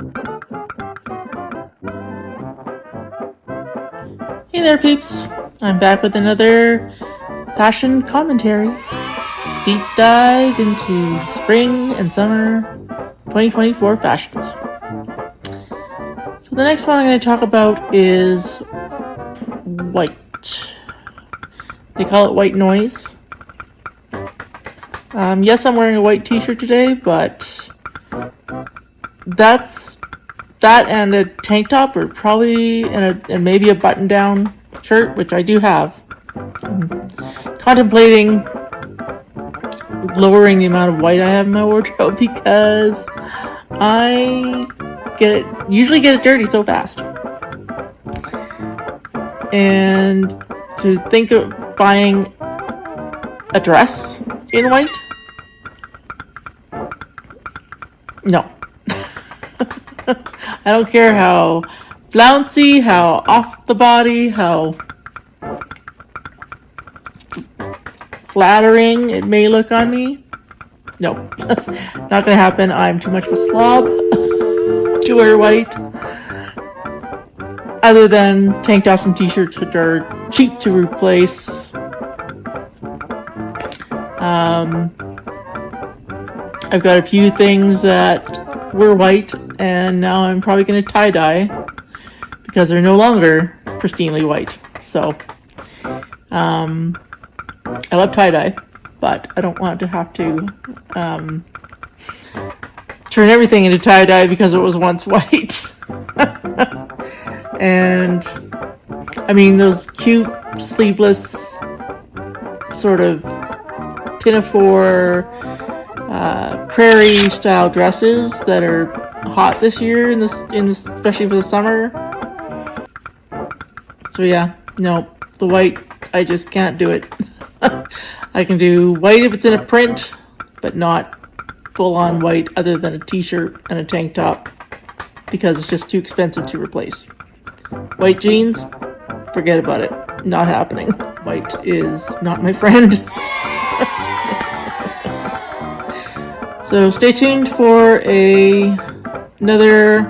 Hey there, peeps. I'm back with another fashion commentary. Deep dive into spring and summer 2024 fashions. So the next one I'm going to talk about is white. They call it white noise. Yes, I'm wearing a white t-shirt today, but that and a tank top, or probably and maybe a button-down shirt, which I do have. I'm contemplating lowering the amount of white I have in my wardrobe because I usually get it dirty so fast. And to think of buying a dress in white, no. I don't care how flouncy, how off the body, how flattering it may look on me. No, not gonna happen. I'm too much of a slob to wear white. Other than tank tops and t-shirts, which are cheap to replace. I've got a few things that were white, and now I'm probably going to tie-dye because they're no longer pristinely white. So, I love tie-dye, but I don't want to have to turn everything into tie-dye because it was once white. And, I mean, those cute, sleeveless, sort of pinafore, prairie style dresses that are hot this year especially for the summer. So yeah, no, the white, I just can't do it. I can do white if it's in a print, but not full on white other than a t-shirt and a tank top because it's just too expensive to replace. White jeans, forget about it. Not happening. White is not my friend. So stay tuned for another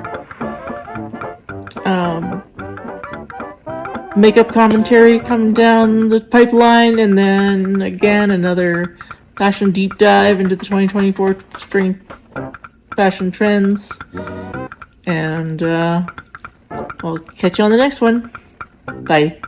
makeup commentary coming down the pipeline, and then again another fashion deep dive into the 2024 spring fashion trends. And I'll catch you on the next one. Bye.